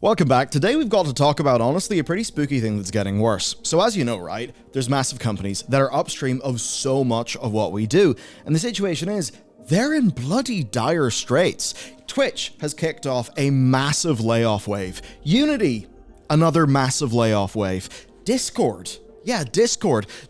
Welcome back. Today we've got to talk about, honestly, a pretty spooky thing that's getting worse. So as you know, right, there's massive companies that are upstream of so much of what we do. And the situation is, they're in bloody dire straits. Twitch has kicked off a massive layoff wave. Unity, another massive layoff wave. Discord,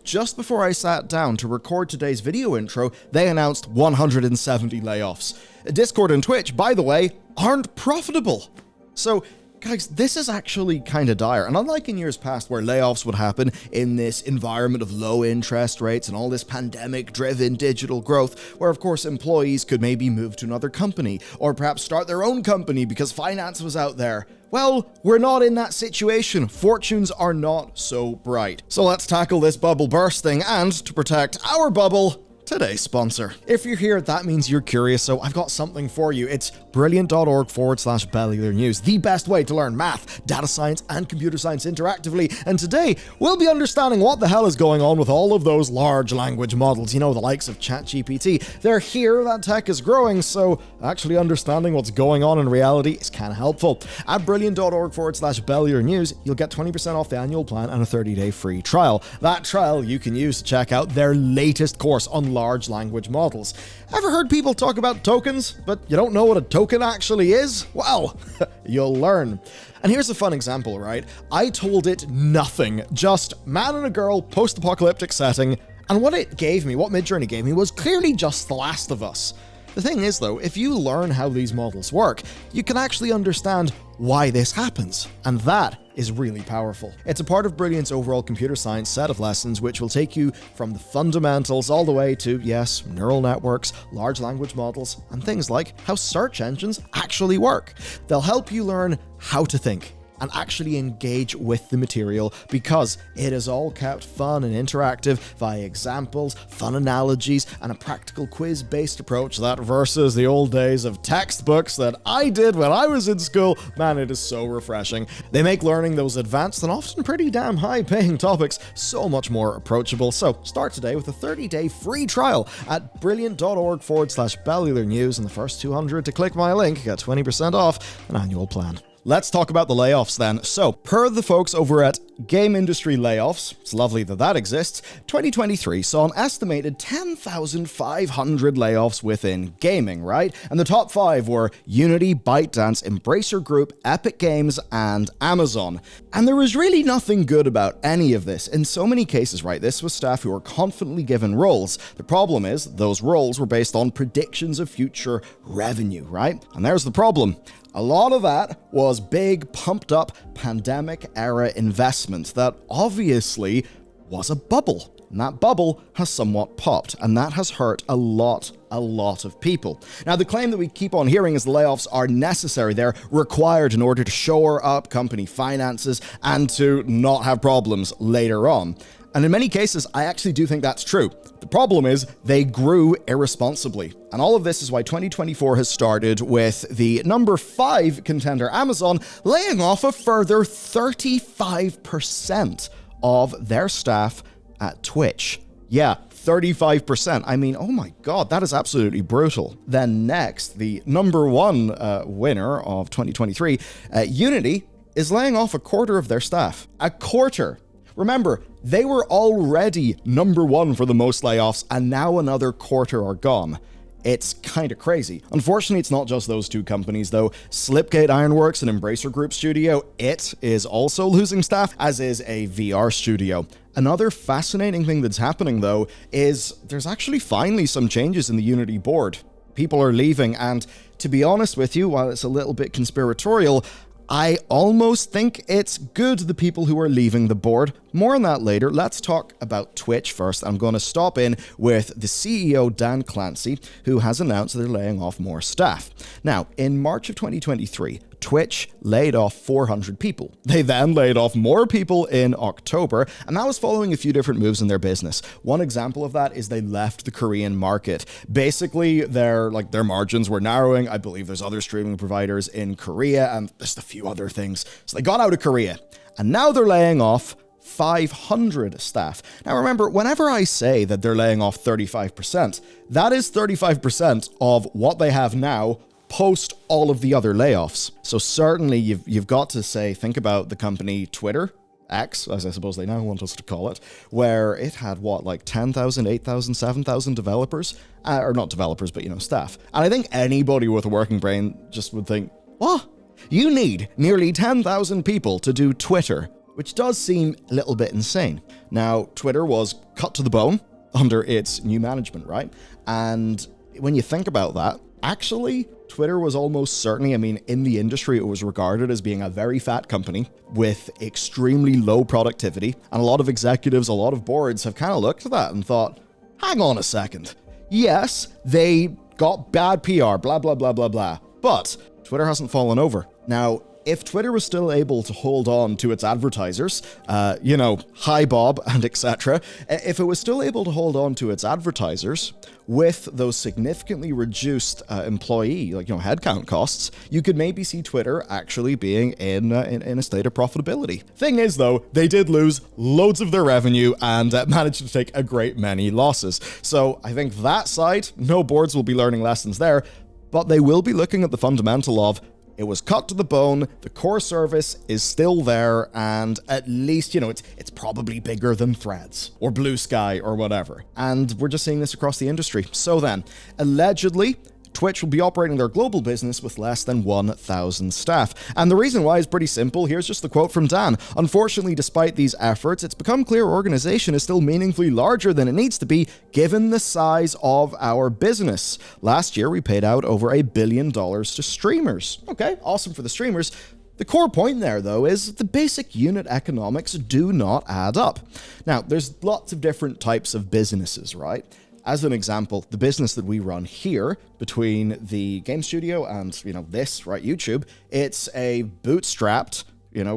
just before I sat down to record today's video intro, they announced 170 layoffs. Discord and Twitch, by the way, aren't profitable. So, guys, this is actually kind of dire. And unlike in years past where layoffs would happen in this environment of low interest rates and all this pandemic-driven digital growth, where of course employees could maybe move to another company or perhaps start their own company because finance was out there. Well, we're not in that situation. Fortunes are not so bright. So let's tackle this bubble bursting, and to protect our bubble, today's sponsor. If you're here, that means you're curious, so I've got something for you. It's brilliant.org/Bellular News, the best way to learn math, data science, and computer science interactively. And today, we'll be understanding what the hell is going on with all of those large language models, you know, the likes of ChatGPT. They're here, that tech is growing, so actually understanding what's going on in reality is kind of helpful. At brilliant.org/Bellular News, you'll get 20% off the annual plan and a 30-day free trial. That trial you can use to check out their latest course on large language models. Ever heard people talk about tokens, but you don't know what a token actually is? Well, you'll learn. And here's a fun example, right? I told it nothing, just man and a girl, post-apocalyptic setting, and what Midjourney gave me was clearly just The Last of Us. The thing is, though, if you learn how these models work, you can actually understand why this happens, and that is really powerful. It's a part of Brilliant's overall computer science set of lessons, which will take you from the fundamentals all the way to, yes, neural networks, large language models, and things like how search engines actually work. They'll help you learn how to think and actually engage with the material, because it is all kept fun and interactive via examples, fun analogies, and a practical quiz-based approach that versus the old days of textbooks that I did when I was in school. Man, it is so refreshing. They make learning those advanced and often pretty damn high-paying topics so much more approachable. So start today with a 30-day free trial at brilliant.org/Bellular News, and the first 200 to click my link get 20% off an annual plan. Let's talk about the layoffs then. So, per the folks over at Game Industry Layoffs, it's lovely that exists, 2023 saw an estimated 10,500 layoffs within gaming, right? And the top 5 were Unity, ByteDance, Embracer Group, Epic Games, and Amazon. And there was really nothing good about any of this. In so many cases, right, this was staff who were confidently given roles. The problem is, those roles were based on predictions of future revenue, right? And there's the problem. A lot of that was big, pumped-up, pandemic-era investment that obviously was a bubble. And that bubble has somewhat popped, and that has hurt a lot of people. Now, the claim that we keep on hearing is the layoffs are necessary. They're required in order to shore up company finances and to not have problems later on. And in many cases, I actually do think that's true. The problem is they grew irresponsibly. And all of this is why 2024 has started with the number 5 contender, Amazon, laying off a further 35% of their staff at Twitch. Yeah, 35%. I mean, oh my God, that is absolutely brutal. Then next, the number 1 winner of 2023, Unity, is laying off a quarter of their staff. A quarter. Remember, they were already number 1 for the most layoffs, and now another quarter are gone. It's kind of crazy. Unfortunately, it's not just those two companies, though. Slipgate Ironworks and Embracer Group studio, it is also losing staff, as is a VR studio. Another fascinating thing that's happening, though, is there's actually finally some changes in the Unity board. People are leaving, and to be honest with you, while it's a little bit conspiratorial, I almost think it's good, the people who are leaving the board. More on that later. Let's talk about Twitch first. I'm going to stop in with the CEO, Dan Clancy, who has announced they're laying off more staff. Now, in March of 2023, Twitch laid off 400 people. They then laid off more people in October, and that was following a few different moves in their business. One example of that is they left the Korean market. Basically, their margins were narrowing. I believe there's other streaming providers in Korea, and just a few other things. So they got out of Korea, and now they're laying off 500 staff. Now remember, whenever I say that they're laying off 35%, that is 35% of what they have now post all of the other layoffs. So certainly you've got to think about the company Twitter, X, as I suppose they now want us to call it, where it had, 10,000, 8,000, 7,000 developers? Or not developers, but, staff. And I think anybody with a working brain just would think, what? You need nearly 10,000 people to do Twitter, which does seem a little bit insane. Now, Twitter was cut to the bone under its new management, right? And when you think about that, actually, Twitter was almost certainly, in the industry, it was regarded as being a very fat company with extremely low productivity. And a lot of executives, a lot of boards have kind of looked at that and thought, hang on a second. Yes, they got bad PR, blah, blah, blah, blah, blah. But Twitter hasn't fallen over. Now, if Twitter was still able to hold on to its advertisers, hi Bob and etc., if it was still able to hold on to its advertisers with those significantly reduced employee, headcount costs, you could maybe see Twitter actually being in a state of profitability. Thing is, though, they did lose loads of their revenue and managed to take a great many losses. So I think that side, no boards will be learning lessons there, but they will be looking at the fundamental of, it was cut to the bone, the core service is still there, and at least, it's probably bigger than Threads or Blue Sky or whatever. And we're just seeing this across the industry. So then, allegedly, Twitch will be operating their global business with less than 1,000 staff. And the reason why is pretty simple. Here's just the quote from Dan. Unfortunately, despite these efforts, it's become clear our organization is still meaningfully larger than it needs to be given the size of our business. Last year, we paid out over $1 billion to streamers. Okay, awesome for the streamers. The core point there, though, is the basic unit economics do not add up. Now, there's lots of different types of businesses, right? As an example, the business that we run here between the game studio and, this, right, YouTube, it's a bootstrapped,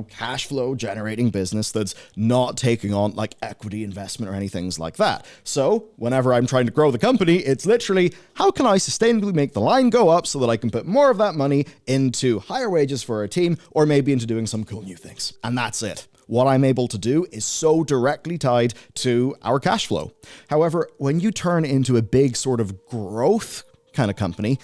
cash flow generating business that's not taking on equity investment or anything like that. So whenever I'm trying to grow the company, it's literally, how can I sustainably make the line go up so that I can put more of that money into higher wages for our team or maybe into doing some cool new things? And that's it. What I'm able to do is so directly tied to our cash flow. However, when you turn into a big sort of growth kind of company,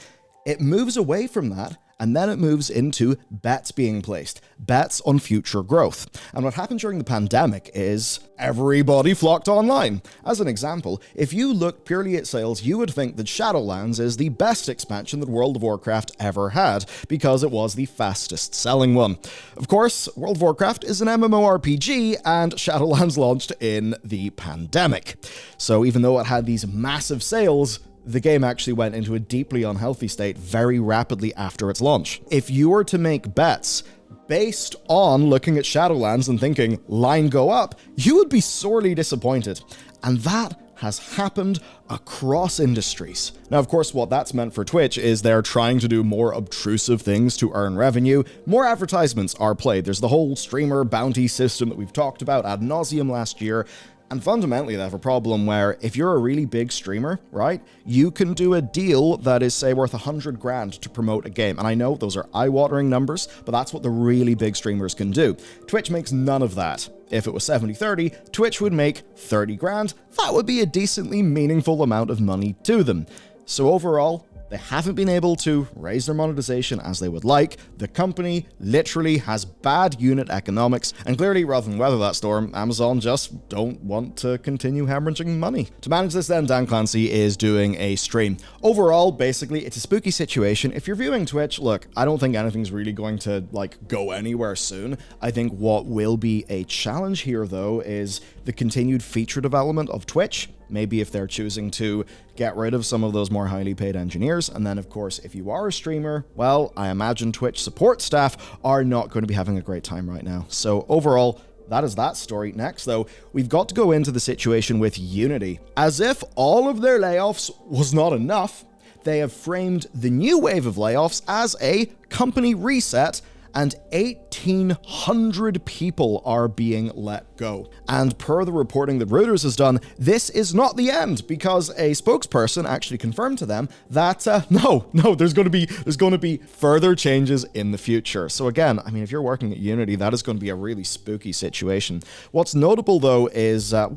it moves away from that, and then it moves into bets being placed, bets on future growth. And what happened during the pandemic is everybody flocked online. As an example, if you look purely at sales, you would think that Shadowlands is the best expansion that World of Warcraft ever had because it was the fastest selling one. Of course, World of Warcraft is an MMORPG and Shadowlands launched in the pandemic. So even though it had these massive sales, the game actually went into a deeply unhealthy state very rapidly after its launch. If you were to make bets based on looking at Shadowlands and thinking, line go up, you would be sorely disappointed. And that has happened across industries. Now, of course, what that's meant for Twitch is they're trying to do more obtrusive things to earn revenue. More advertisements are played. There's the whole streamer bounty system that we've talked about ad nauseum last year. And fundamentally, they have a problem where if you're a really big streamer, right, you can do a deal that is, say, worth 100 grand to promote a game. And I know those are eye-watering numbers, but that's what the really big streamers can do. Twitch makes none of that. If it was 70-30, Twitch would make 30 grand. That would be a decently meaningful amount of money to them. So overall, they haven't been able to raise their monetization as they would like. The company literally has bad unit economics, and clearly, rather than weather that storm, Amazon just don't want to continue hemorrhaging money. To manage this then, Dan Clancy is doing a stream. Overall, basically, it's a spooky situation. If you're viewing Twitch, look, I don't think anything's really going to, go anywhere soon. I think what will be a challenge here, though, is the continued feature development of Twitch. Maybe if they're choosing to get rid of some of those more highly paid engineers. And then, of course, if you are a streamer, well, I imagine Twitch support staff are not going to be having a great time right now. So overall, that is that story. Next, though, we've got to go into the situation with Unity. As if all of their layoffs was not enough, they have framed the new wave of layoffs as a company reset and 1,800 people are being let go. And per the reporting that Reuters has done, this is not the end, because a spokesperson actually confirmed to them that no, there's going to be further changes in the future. So again, I mean, if you're working at Unity, that is going to be a really spooky situation. What's notable though is a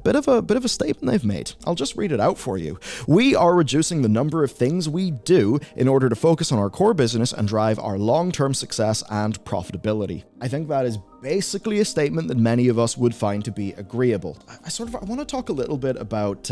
bit of a statement they've made. I'll just read it out for you. We are reducing the number of things we do in order to focus on our core business and drive our long-term success and profitability. I think that is basically a statement that many of us would find to be agreeable. I want to talk a little bit about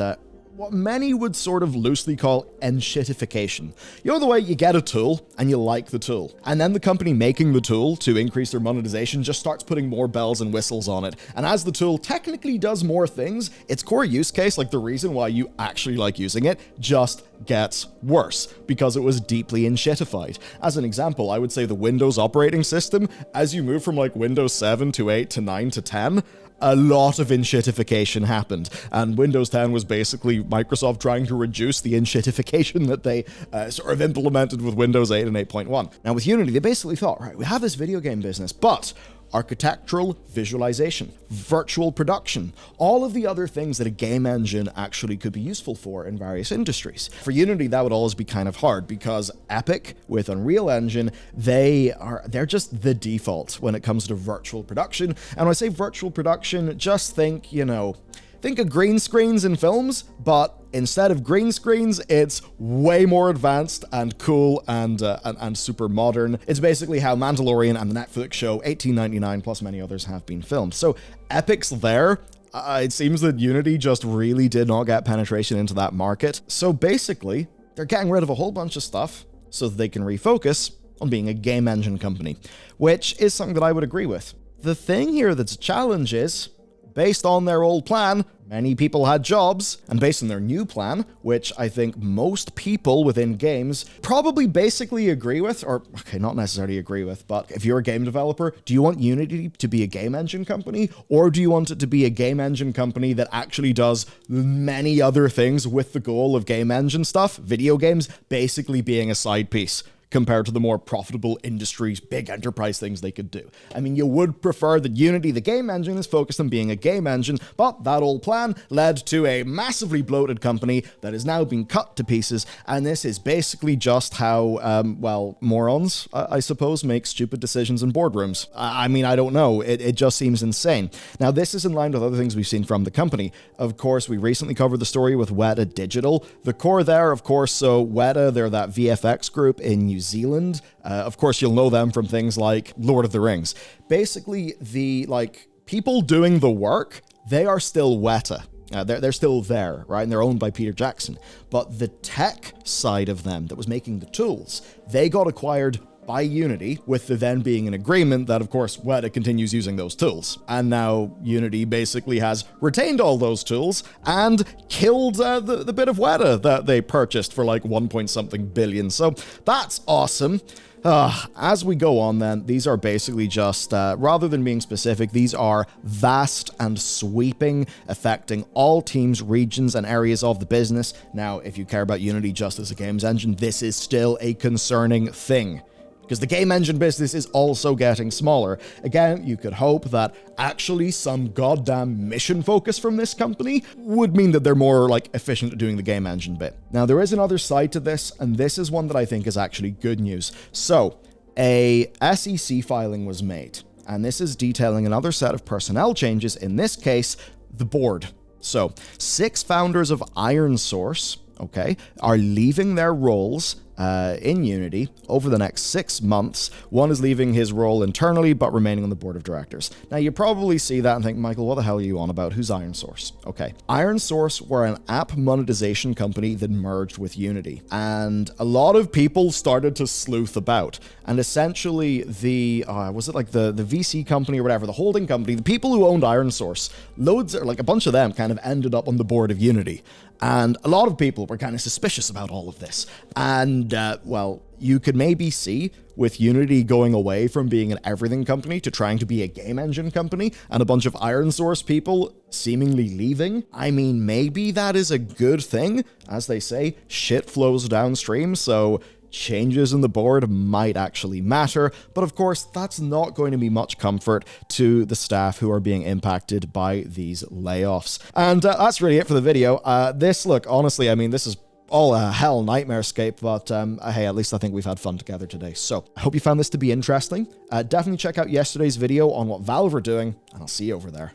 what many would sort of loosely call enshittification. You know the way you get a tool and you like the tool, and then the company making the tool to increase their monetization just starts putting more bells and whistles on it. And as the tool technically does more things, its core use case, like the reason why you actually like using it, just gets worse because it was deeply enshittified. As an example, I would say the Windows operating system, as you move from like Windows 7 to 8 to 9 to 10, a lot of enshittification happened, and Windows 10 was basically Microsoft trying to reduce the enshittification that they sort of implemented with Windows 8 and 8.1. Now with Unity, they basically thought, right, we have this video game business, but architectural visualization, virtual production, all of the other things that a game engine actually could be useful for in various industries. For Unity, that would always be kind of hard because Epic with Unreal Engine, they're just the default when it comes to virtual production. And when I say virtual production, just think of green screens in films, but instead of green screens, it's way more advanced and cool and super modern. It's basically how Mandalorian and the Netflix show 1899 plus many others have been filmed. So Epic's there. It seems that Unity just really did not get penetration into that market. So basically, they're getting rid of a whole bunch of stuff so that they can refocus on being a game engine company, which is something that I would agree with. The thing here that's a challenge is, based on their old plan, many people had jobs, and based on their new plan, which I think most people within games probably basically agree with, or, okay, not necessarily agree with, but if you're a game developer, do you want Unity to be a game engine company, or do you want it to be a game engine company that actually does many other things with the goal of game engine stuff, video games basically being a side piece compared to the more profitable industries, big enterprise things they could do? I mean, you would prefer that Unity, the game engine, is focused on being a game engine, but that old plan led to a massively bloated company that is now being cut to pieces, and this is basically just how, morons, I suppose, make stupid decisions in boardrooms. I mean, I don't know. It just seems insane. Now, this is in line with other things we've seen from the company. Of course, we recently covered the story with Weta Digital. The core there, of course, so Weta, they're that VFX group in New Zealand. Of course, you'll know them from things like Lord of the Rings. Basically, the people doing the work, they are still Weta. They're still there, right? And they're owned by Peter Jackson. But the tech side of them that was making the tools, they got acquired by Unity, with there then being an agreement that, of course, Weta continues using those tools. And now Unity basically has retained all those tools and killed the bit of Weta that they purchased for like 1 billion. So that's awesome. As we go on then, these are basically just, rather than being specific, these are vast and sweeping, affecting all teams, regions, and areas of the business. Now, if you care about Unity just as a games engine, this is still a concerning thing, because the game engine business is also getting smaller. Again, you could hope that actually some goddamn mission focus from this company would mean that they're more efficient at doing the game engine bit. Now, there is another side to this, and this is one that I think is actually good news. So, a SEC filing was made, and this is detailing another set of personnel changes, in this case, the board. So, 6 founders of ironSource, are leaving their roles in Unity over the next 6 months. One is leaving his role internally, but remaining on the board of directors. Now, you probably see that and think, Michael, what the hell are you on about? Who's ironSource? Okay. ironSource were an app monetization company that merged with Unity, and a lot of people started to sleuth about. And essentially, the VC company or whatever, the holding company, the people who owned ironSource, a bunch of them kind of ended up on the board of Unity. And a lot of people were kind of suspicious about all of this. And, you could maybe see with Unity going away from being an everything company to trying to be a game engine company, and a bunch of ironSource people seemingly leaving. I mean, maybe that is a good thing. As they say, shit flows downstream, so changes in the board might actually matter, but of course, that's not going to be much comfort to the staff who are being impacted by these layoffs. And that's really it for the video. Look, honestly, I mean, this is all a hell nightmarescape, but hey, at least I think we've had fun together today. So I hope you found this to be interesting. Definitely check out yesterday's video on what Valve are doing, and I'll see you over there.